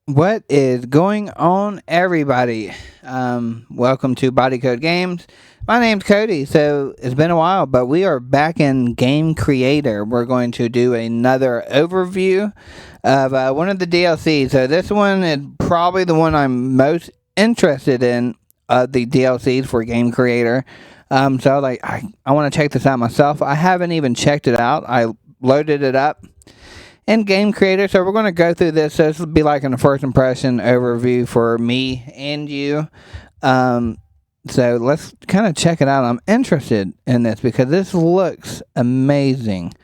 What is going on, everybody? Welcome to Body Code Games. My name's Cody. So it's been a while, but we are back in Game Creator. We're going to do another overview of one of the DLCs. So this one is probably the one I'm most interested in of the DLCs for Game Creator. So I want to check this out myself. I haven't even checked it out. I loaded it up and Game Creator. So we're going to go through this. So this will be like a first impression overview for me and you. So let's kind of check it out. I'm interested in this because this looks amazing.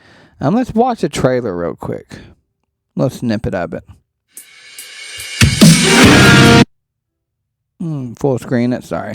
Let's watch a trailer real quick. Little snippet of it. Full screen it. Sorry.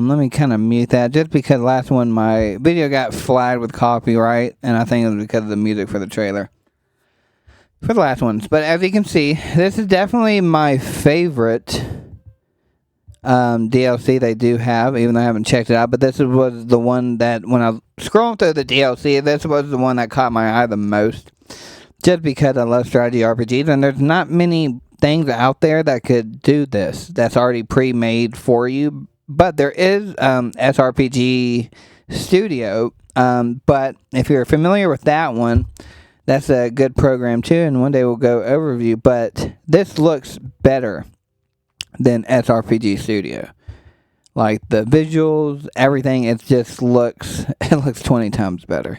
Let me kind of mute that just because last one my video got flagged with copyright, and I think it was because of the music for the trailer for the last ones. But as you can see, this is definitely my favorite DLC they do have, even though I haven't checked it out. But this was the one that when I was scrolling through the DLC, this was the one that caught my eye the most, just because I love strategy RPGs, and there's not many things out there that could do this that's already pre-made for you. But there is SRPG Studio, but if you're familiar with that one, that's a good program too, and one day we'll go overview. But this looks better than SRPG Studio. Like the visuals, everything, it just looks 20 times better.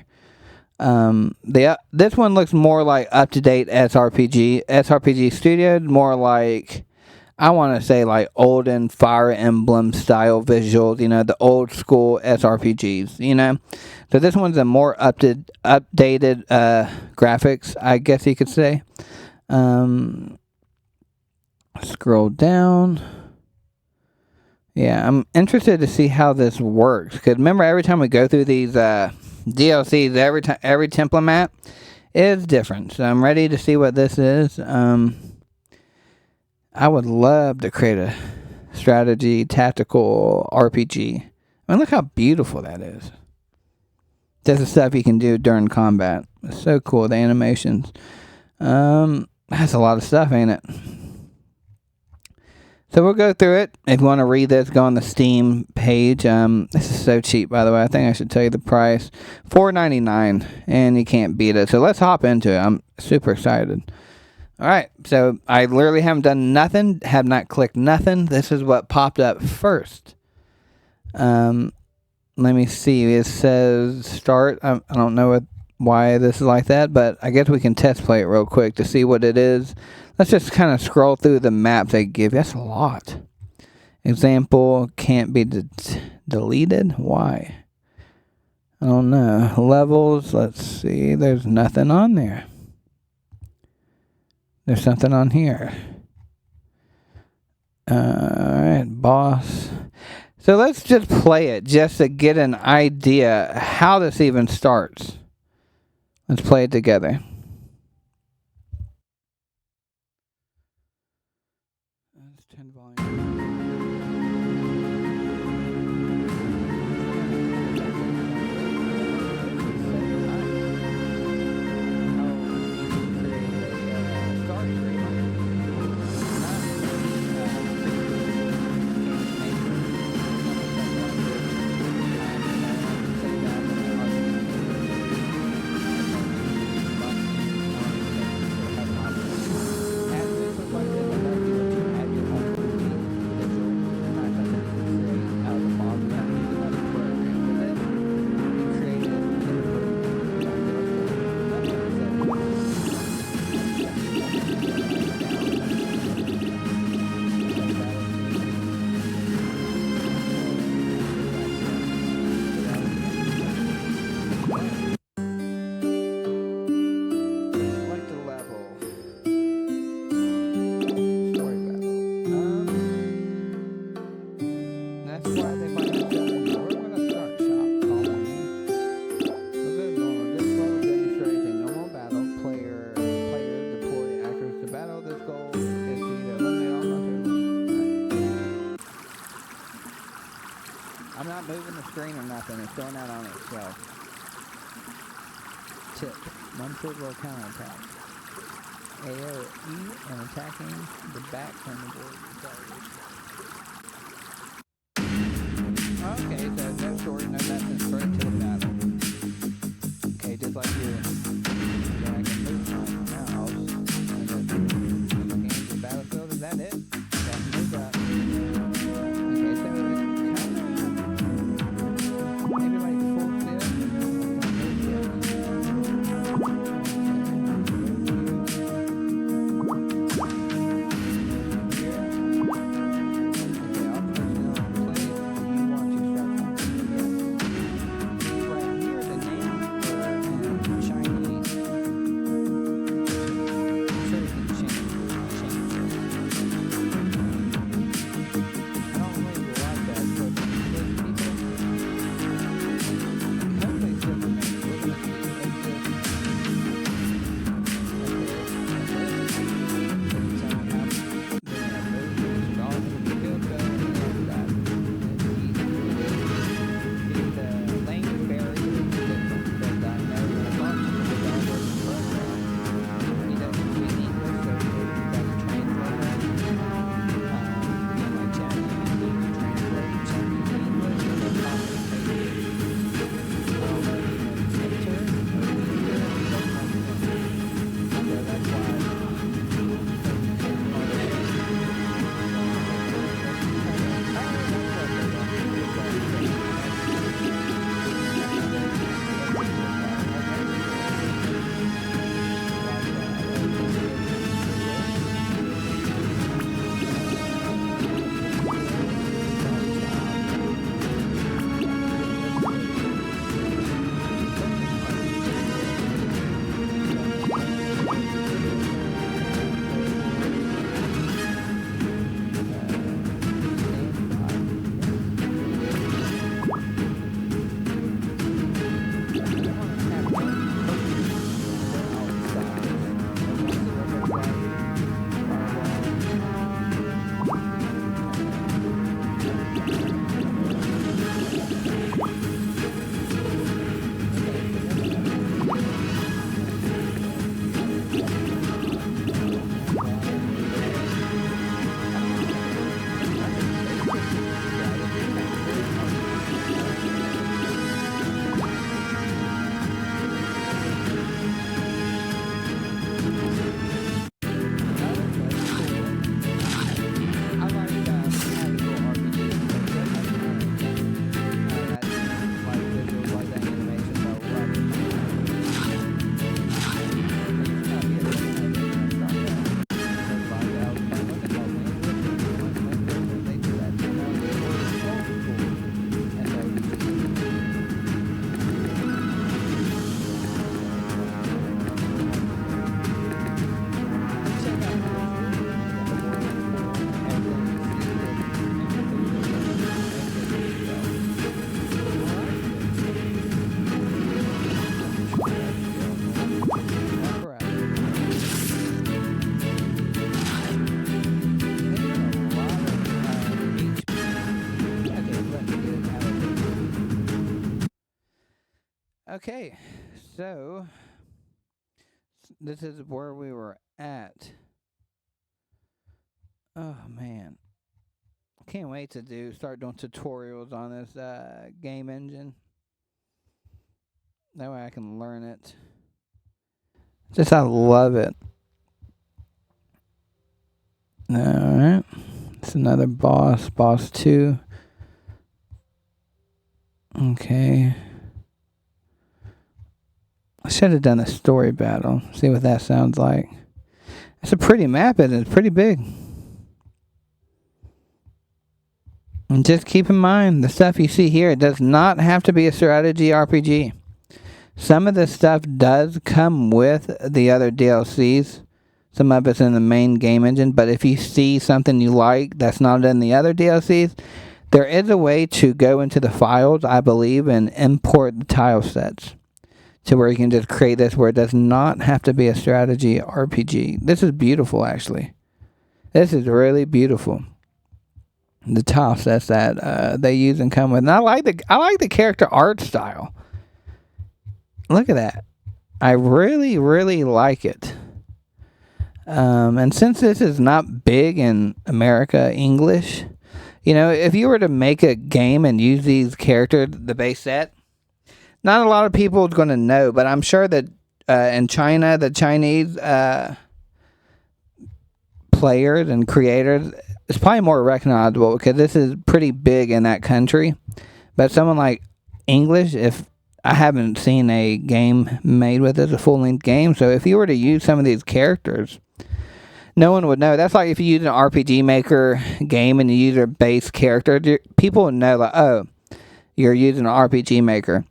This one looks more like up to date SRPG Studio, more like, I want to say, like olden Fire Emblem style visuals, the old school SRPGs, So this one's a more updated graphics, I guess you could say. Scroll down. Yeah, I'm interested to see how this works. Because remember, every time we go through these DLCs, every template map is different. So I'm ready to see what this is. I would love to create a strategy, tactical RPG. I mean, look how beautiful that is. That's the stuff you can do during combat. It's so cool, the animations. That's a lot of stuff, ain't it? So we'll go through it. If you want to read this, go on the Steam page. This is so cheap, by the way. I think I should tell you the price. $4.99, and you can't beat it. So let's hop into it. I'm super excited. All right, so I literally haven't done nothing, have not clicked nothing. This is what popped up first. Let me see. It says start. I don't know why this is like that, but I guess we can test play it real quick to see what it is. Let's just kind of scroll through the maps they give you. That's a lot. Example, can't be deleted. Why? I don't know. Levels, let's see. There's nothing on there. There's something on here. Alright, boss. So let's just play it just to get an idea how this even starts. Let's play it together. Let's turn volume. not moving the screen or nothing. It's going out on itself. Tip. One foot will counterattack. AoE and attacking the back from the board. Okay, so no story, no nothing, straight to the battle. Okay, just like you. So I can move my mouse and just change the battlefield. Is that it? Yeah, move that. Okay, so it's kind of maybe like full clip. Okay, so this is where we were at. Oh man, can't wait to start doing tutorials on this game engine. That way I can learn it. Just I love it. All right, it's another boss, boss 2. Okay. I should have done a story battle. See what that sounds like. It's a pretty map, and it's pretty big. And just keep in mind, the stuff you see here, it does not have to be a strategy RPG. Some of this stuff does come with the other DLCs. Some of it's in the main game engine, but if you see something you like that's not in the other DLCs, there is a way to go into the files, I believe, and import the tile sets to where you can just create this where it does not have to be a strategy RPG. This is beautiful, actually. This is really beautiful. the tile sets that they use and come with. And I like the character art style. Look at that. I really, really like it. And since this is not big in America English, if you were to make a game and use these characters, the base set, not a lot of people are going to know, but I'm sure that in China, the Chinese players and creators, it's probably more recognizable because this is pretty big in that country. But someone like English, if I haven't seen a game made with it, a full-length game, so if you were to use some of these characters, no one would know. That's like if you use an RPG Maker game and you use a base character, people would know, like, oh, you're using an RPG Maker.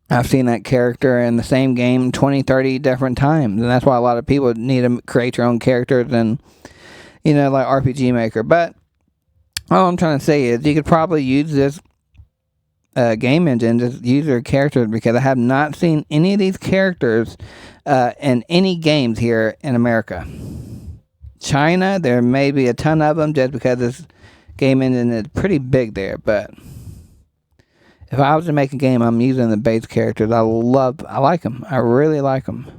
I've seen that character in the same game 20, 30 different times, and that's why a lot of people need to create your own characters and, like RPG Maker. But all I'm trying to say is you could probably use this game engine, just use their characters, because I have not seen any of these characters in any games here in America. China, there may be a ton of them just because this game engine is pretty big there, but if I was to make a game, I'm using the base characters. I like them. I really like them.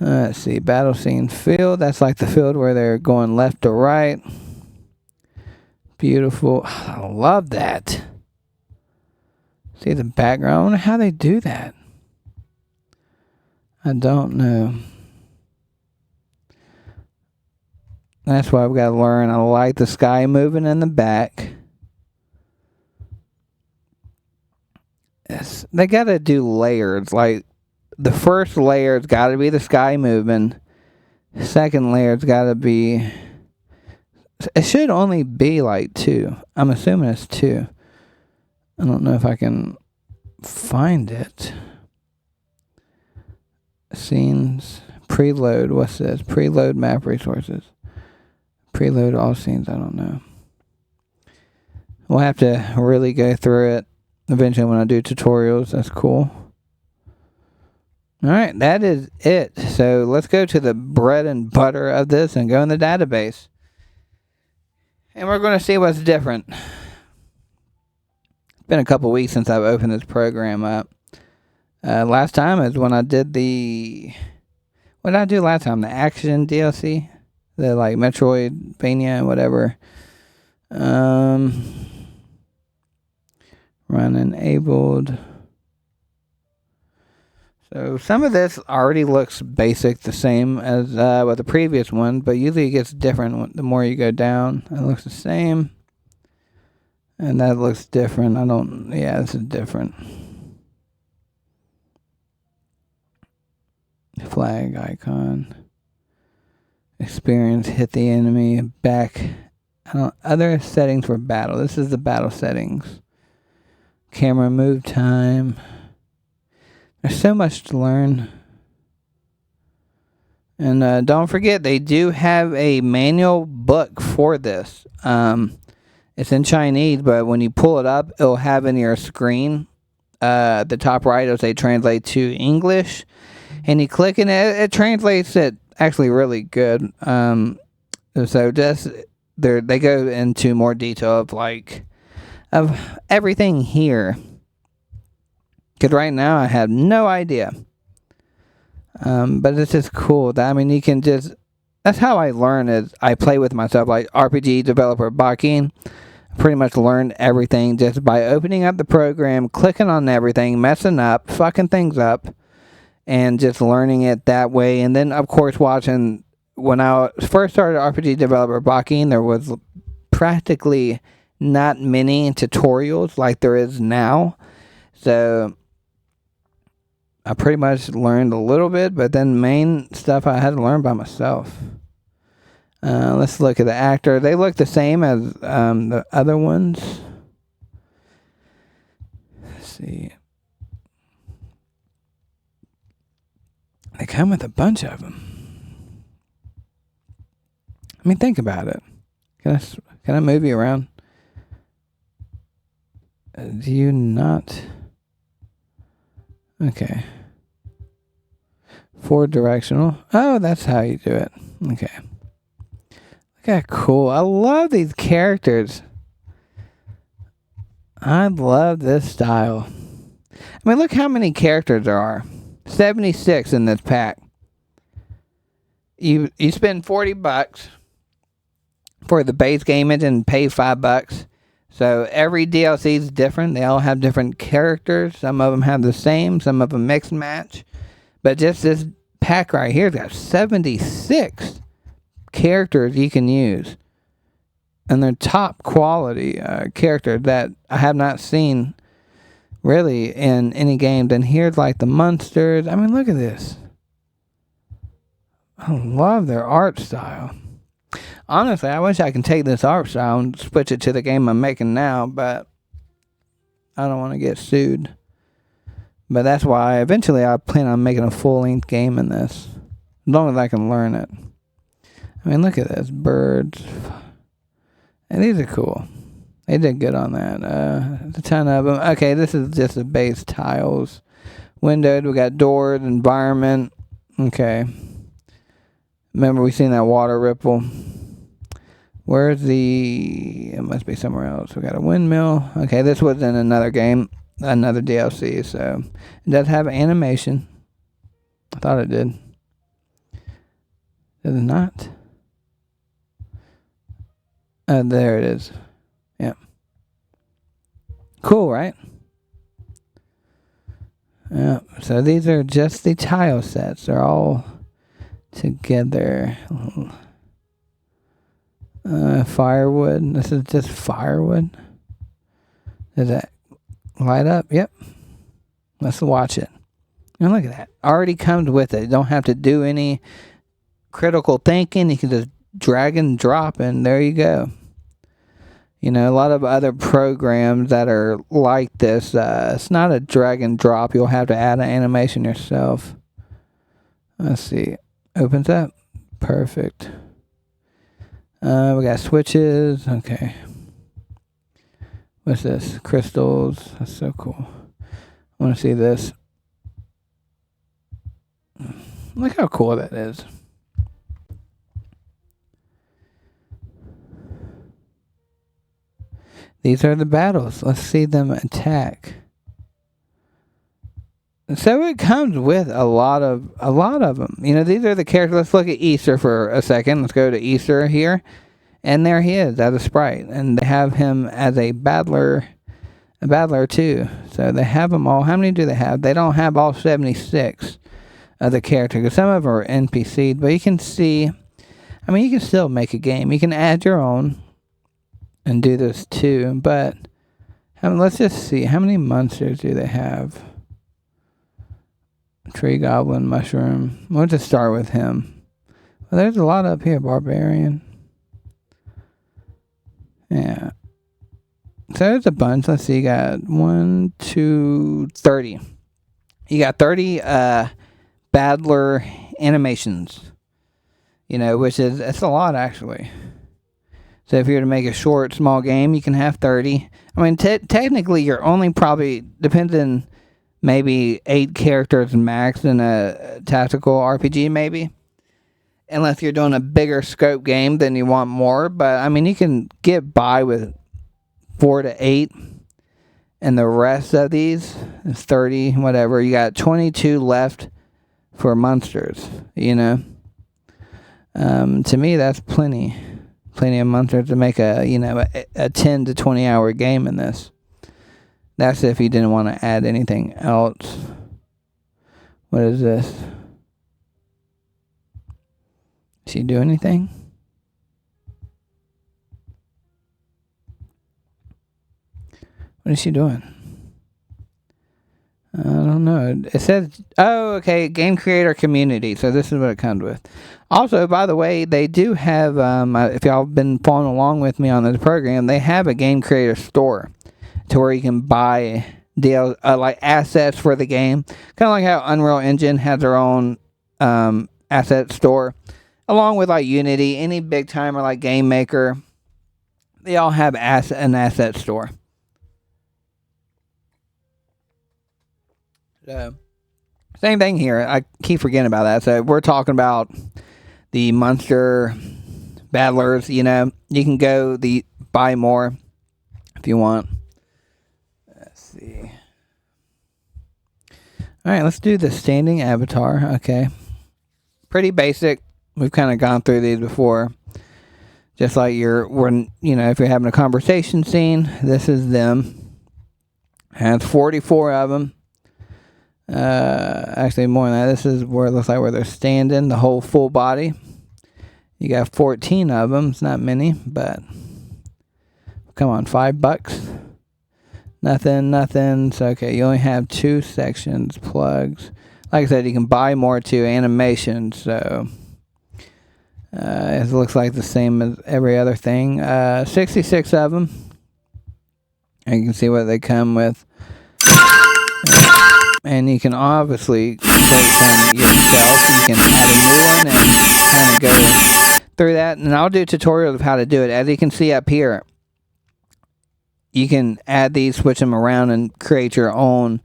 Let's see, battle scene field. That's like the field where they're going left to right. Beautiful. I love that. See the background? I wonder how they do that. I don't know. That's why I've got to learn. I like the sky moving in the back. Yes, they got to do layers. Like, the first layer's got to be the sky moving. Second layer's got to be... It should only be like 2. I'm assuming it's 2. I don't know if I can find it. Scenes. Preload. What's this? Preload map resources. Preload all scenes. I don't know. We'll have to really go through it eventually when I do tutorials. That's cool. Alright, that is it. So let's go to the bread and butter of this and go in the database. And we're going to see what's different. It's been a couple weeks since I've opened this program up. Last time is when I did the... What did I do last time? The action DLC? The like Metroidvania and whatever. Run enabled. So some of this already looks basic, the same as with the previous one, but usually it gets different the more you go down. It looks the same. And that looks different. Yeah, this is different. Flag icon. Experience, hit the enemy, back. Other settings for battle. This is the battle settings. Camera move time. There's so much to learn. And don't forget, they do have a manual book for this. It's in Chinese, but when you pull it up, it'll have in your screen, the top right, it'll say translate to English. And you click in it, it translates it actually really good. So just they go into more detail of everything here. Because right now I have no idea. But it's just cool. You can just... That's how I learn is I play with myself. Like RPG developer Bakin, pretty much learned everything just by opening up the program, clicking on everything, messing up, fucking things up, and just learning it that way. And then, of course, watching... When I first started RPG developer Bakin, there was practically not many tutorials like there is now. So... I pretty much learned a little bit, but then main stuff I had to learn by myself. Let's look at the actor. They look the same as the other ones. Let's see. They come with a bunch of them. Think about it. Can I move you around? Do you not... Okay. Forward directional. Oh, that's how you do it. Okay. Look how cool. I love these characters. I love this style. I mean, look how many characters there are. 76 in this pack. You spend $40 for the base game and pay $5. So every DLC is different. They all have different characters. Some of them have the same. Some of them mix and match. But just this pack right here got 76 characters you can use. And they're top quality characters that I have not seen really in any game. Then here's like the monsters. I mean, look at this. I love their art style. Honestly, I wish I could take this art style and switch it to the game I'm making now, but I don't want to get sued. But that's why eventually I plan on making a full-length game in this, as long as I can learn it. I mean, look at this. Birds. And these are cool. They did good on that. There's a ton of them. Okay, this is just the base tiles. Windowed, we got doors, environment. Okay. Remember, we seen that water ripple. Where's the... It must be somewhere else. We got a windmill. Okay, this was in another game. Another DLC, so... It does have animation. I thought it did. Does it not? There it is. Yep. Cool, right? Yep. So these are just the tile sets. They're all together. Firewood. This is just firewood. Does that light up? Yep. Let's watch it. And look at that. Already comes with it. You don't have to do any critical thinking. You can just drag and drop, and there you go. You know, a lot of other programs that are like this, it's not a drag and drop. You'll have to add an animation yourself. Let's see. Opens up. Perfect. We got switches. Okay. What's this? Crystals. That's so cool. I want to see this. Look how cool that is. These are the battles. Let's see them attack. So it comes with a lot of them. You know, these are the characters. Let's look at Easter for a second. Let's go to Easter here. And there he is as a sprite. And they have him as a battler too. So they have them all. How many do they have? They don't have all 76 of the characters. Because some of them are NPC'd. But you can see, I mean, you can still make a game. You can add your own and do this too. But let's just see. How many monsters do they have? Tree goblin, mushroom. We'll just start with him. Well, there's a lot up here. Barbarian. Yeah. So there's a bunch. Let's see. You got 30. You got 30 battler animations. You know, it's a lot actually. So if you were to make a short, small game, you can have 30. I mean, technically, you're only probably, depending, maybe 8 characters max in a tactical RPG, maybe. Unless you're doing a bigger scope game, then you want more. But, I mean, you can get by with 4 to 8. And the rest of these is 30, whatever. You got 22 left for monsters, you know. To me, that's plenty of monsters to make a 10 to 20 hour game in this. That's if you didn't want to add anything else. What is this? Does she do anything? What is she doing? I don't know. It says, oh, okay, GameCreator community. So this is what it comes with. Also, by the way, they do have, if y'all been following along with me on this program, they have a GameCreator store to where you can buy like assets for the game. Kind of like how Unreal Engine has their own asset store. Along with like Unity, any big timer like Game Maker, they all have an asset store. So, same thing here. I keep forgetting about that. So we're talking about the monster battlers. You can go buy more if you want. Let's see. All right, let's do the standing avatar. Okay, pretty basic. We've kind of gone through these before. Just like if you're having a conversation scene, this is them. Has 44 of them. Actually, more than that. This is where it looks like where they're standing, the whole full body. You got 14 of them. It's not many, but come on, $5. Nothing. So, okay, you only have 2 sections, plugs. Like I said, you can buy more too, animations. So, it looks like the same as every other thing. 66 of them. And you can see what they come with. And you can obviously create some yourself. You can add a new one and kind of go through that. And I'll do tutorials of how to do it. As you can see up here, you can add these, switch them around, and create your own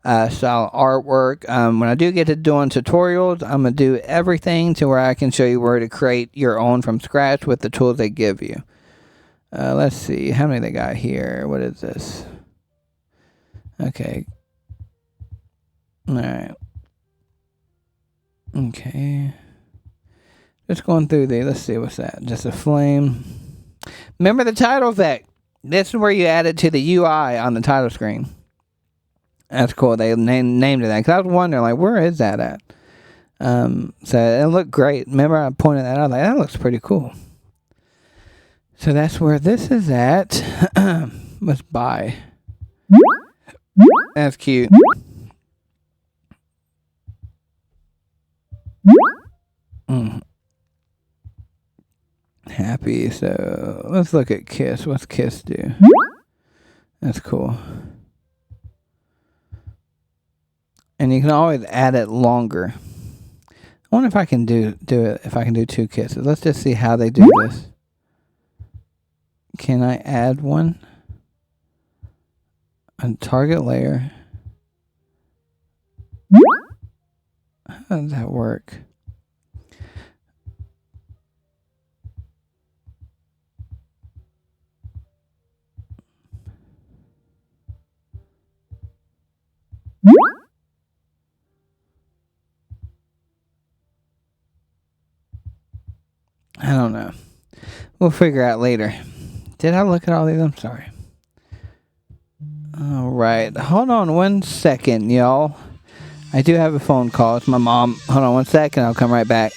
style artwork. When I do get to doing tutorials, I'm going to do everything to where I can show you where to create your own from scratch with the tools they give you. Let's see. How many they got here? What is this? Okay. Alright. Okay. Just going through these. Let's see what's that. Just a flame. Remember the title effect. This is where you add it to the UI on the title screen. That's cool. They named it that. Because I was wondering, like, where is that at? So it looked great. Remember I pointed that out. Like, that looks pretty cool. So that's where this is at. Let's buy. That's cute. Happy. So let's look at Kiss. What's Kiss do? That's cool. And you can always add it longer. I wonder if I can do it. If I can do 2 kisses. Let's just see how they do this. Can I add one? A target layer. How does that work? I don't know. We'll figure out later. Did I look at all these? I'm sorry. All right. Hold on 1 second, y'all. I do have a phone call. It's my mom. Hold on 1 second. I'll come right back.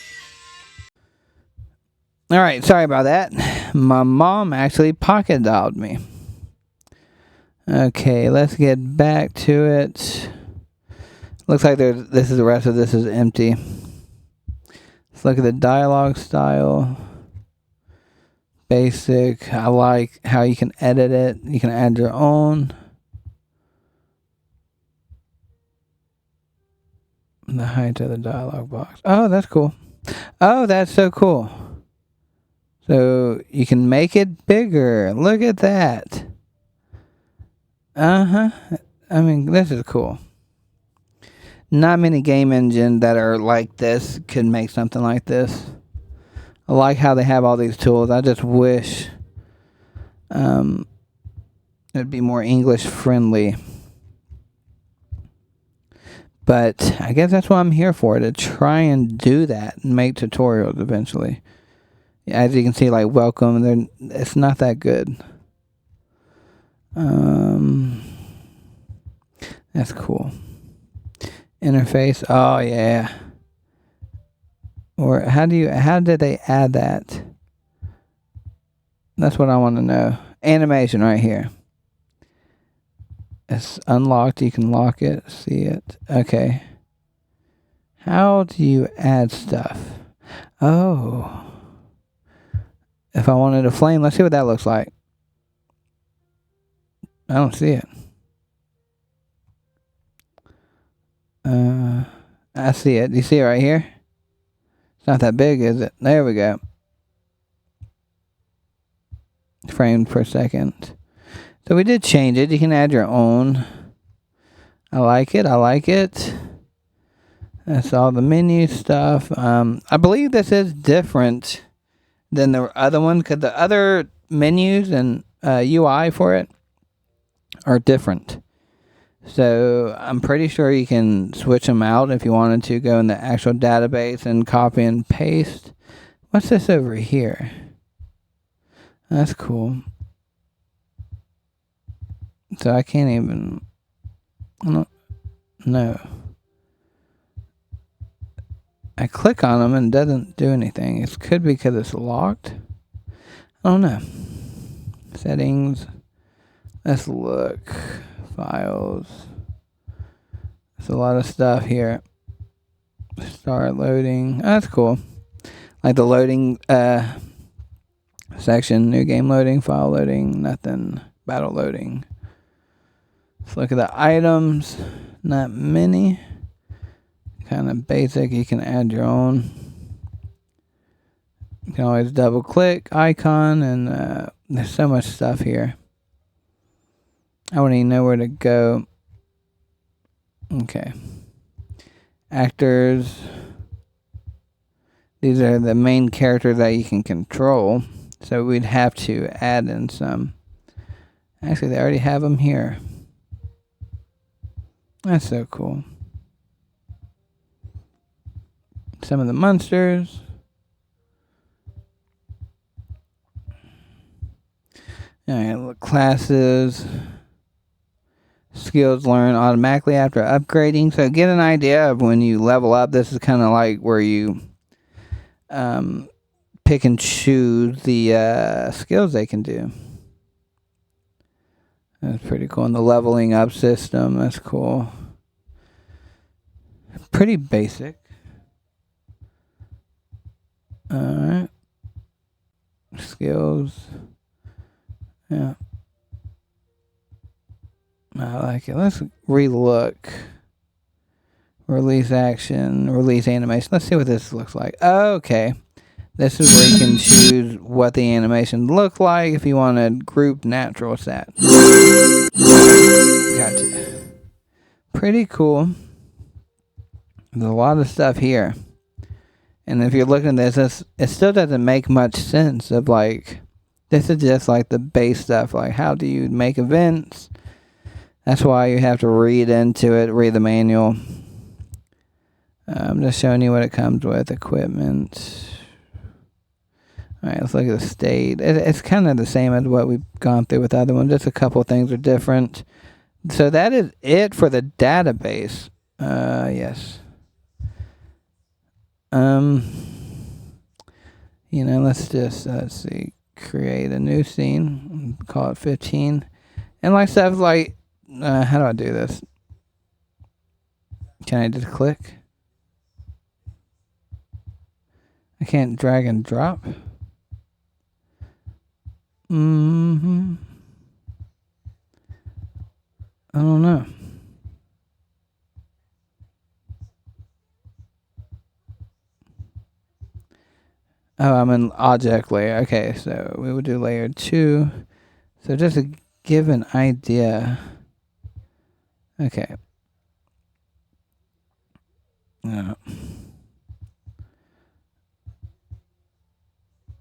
All right. Sorry about that. My mom actually pocket dialed me. Okay. Let's get back to it. Looks like this is the rest of this is empty. Let's look at the dialogue style. Basic. I like how you can edit it. You can add your own. The height of the dialogue box. Oh, that's cool. Oh, that's so cool. So you can make it bigger. Look at that. I mean, this is cool. Not many game engines that are like this could make something like this. I like how they have all these tools. I just wish it'd be more English friendly. But I guess that's what I'm here for, to try and do that and make tutorials eventually. As you can see, like, welcome, it's not that good. That's cool. Interface, oh yeah. Or how did they add that? That's what I want to know. Animation right here. It's unlocked. You can lock it. See it. Okay. How do you add stuff? Oh. If I wanted a flame, let's see what that looks like. I don't see it. I see it. Do you see it right here? It's not that big, is it? There we go. Framed per second. So we did change it. You can add your own. I like it. That's all the menu stuff. I believe this is different than the other one, because the other menus and UI for it are different. So I'm pretty sure you can switch them out if you wanted to go in the actual database and copy and paste. What's this over here? That's cool. So I can't even... No. I click on them and it doesn't do anything. It could be because it's locked. I don't know. Settings. Let's look. Files. There's a lot of stuff here. Start loading. Oh, that's cool. Like the loading section. New game loading. File loading. Nothing. Battle loading. Let's look at the items. Not many. Kind of basic. You can add your own. You can always double click icon, and there's so much stuff here. I wouldn't even know where to go. Okay. Actors. These are the main characters that you can control. So we'd have to add in some. Actually, they already have them here. That's so cool. Some of the monsters. Alright, classes. Skills learn automatically after upgrading. So get an idea of when you level up. This is kind of like where you pick and choose the skills they can do. That's pretty cool. And the leveling up system, that's cool. Pretty basic. Alright. Skills. Yeah. I like it. Let's relook. Release action, release animation. Let's see what this looks like. Okay. This is where you can choose what the animation look like if you want to group natural set. Gotcha. Pretty cool. There's a lot of stuff here. And if you're looking at this, it still doesn't make much sense of like, this is just like the base stuff. Like, how do you make events? That's why you have to read into it, read the manual. I'm just showing you what it comes with. Equipment. Alright, let's look at the state. It's kind of the same as what we've gone through with the other ones. Just a couple of things are different. So that is it for the database. Yes. Let's see. Create a new scene. Call it 15. And like stuff like, how do I do this? Can I just click? I can't drag and drop. I don't know. Oh, I'm in object layer. Okay, so we would do layer 2. So just to give an idea. Okay. No.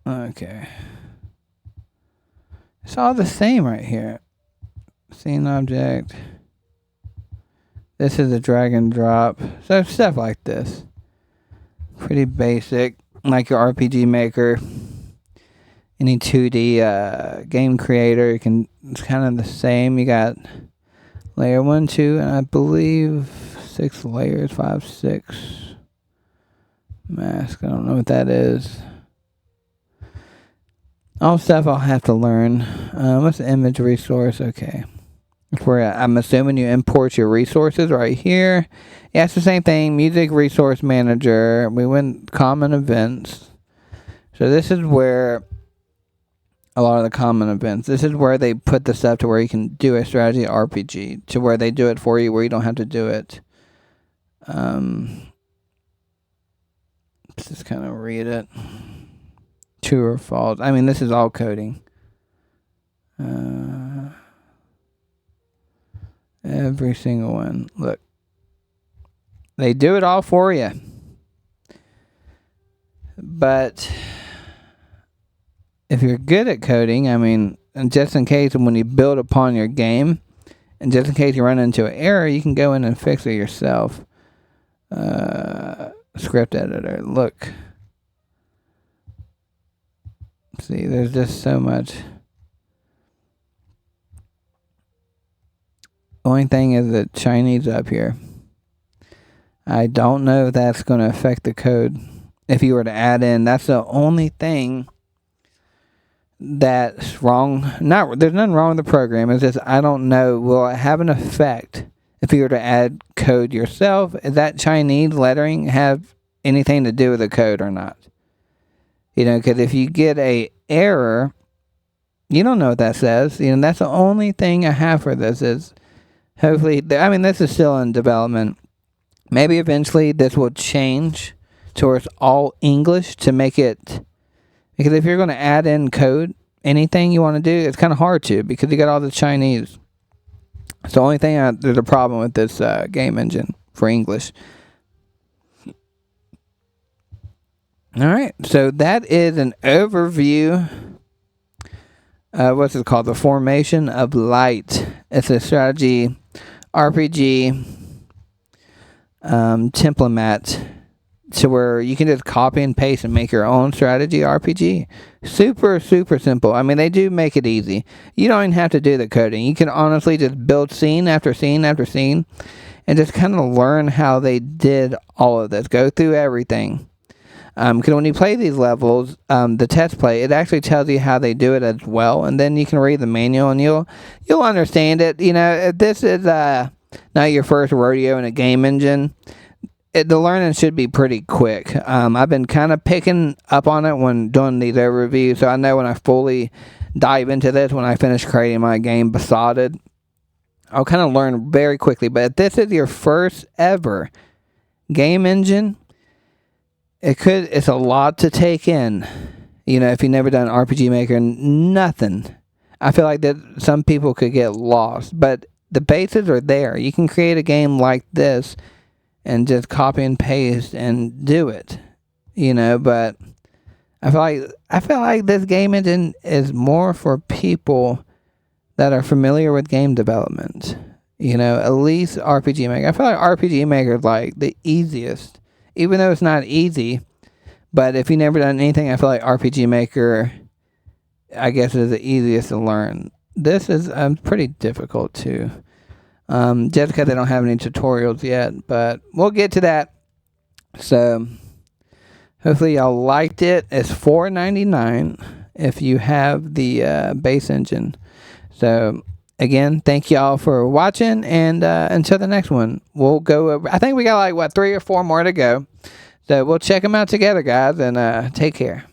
Okay. It's all the same right here. Scene object. This is a drag and drop. So stuff like this. Pretty basic. Like your RPG Maker. Any 2D game creator. It's kind of the same. You got layer 1, 2, and I believe 6 layers. 5, 6. Mask. I don't know what that is. All stuff I'll have to learn. What's the image resource? Okay. That's where I'm assuming you import your resources right here. Yeah, it's the same thing. Music resource manager. We went common events. So this is where a lot of the common events. This is where they put the stuff to where you can do a strategy RPG. To where they do it for you where you don't have to do it. Let's just kind of read it. True or false. I mean, this is all coding. Every single one. Look. They do it all for you. But if you're good at coding, I mean, and just in case when you build upon your game, and just in case you run into an error, you can go in and fix it yourself. Script editor, look. See, there's just so much. Only thing is the Chinese up here. I don't know if that's going to affect the code. If you were to add in, that's the only thing that's wrong. There's nothing wrong with the program. It's just I don't know. Will it have an effect if you were to add code yourself? Does that Chinese lettering have anything to do with the code or not? Because if you get a error, you don't know what that says. That's the only thing I have for this is hopefully. I mean, this is still in development. Maybe eventually this will change towards all English to make it. Because if you're going to add in code, anything you want to do, it's kind of hard to because you got all the Chinese. It's the only thing there's a problem with this game engine for English. All right, so that is an overview. What's it called? The Formation of Light. It's a strategy RPG template to where you can just copy and paste and make your own strategy RPG. Super, super simple. I mean, they do make it easy. You don't even have to do the coding. You can honestly just build scene after scene after scene and just kind of learn how they did all of this. Go through everything. Because when you play these levels, the test play, it actually tells you how they do it as well, and then you can read the manual and you'll understand it. If this is not your first rodeo in a game engine, the learning should be pretty quick. I've been kind of picking up on it when doing these overviews, so I know when I fully dive into this, when I finish creating my game Besotted, I'll kind of learn very quickly. But if this is your first ever game engine, it's a lot to take in. If you've never done RPG Maker, nothing. I feel like that some people could get lost, but the bases are there. You can create a game like this and just copy and paste and do it. But I feel like this game engine is more for people that are familiar with game development. At least RPG Maker. I feel like RPG Maker is like the easiest. Even though it's not easy, but if you've never done anything, I feel like RPG Maker, I guess, is the easiest to learn. This is pretty difficult too, just because they don't have any tutorials yet, but we'll get to that. So, hopefully y'all liked it. It's $4.99 if you have the base engine. So, again, thank y'all for watching, and until the next one, we'll go over. I think we got 3 or 4 more to go. So we'll check them out together, guys, and take care.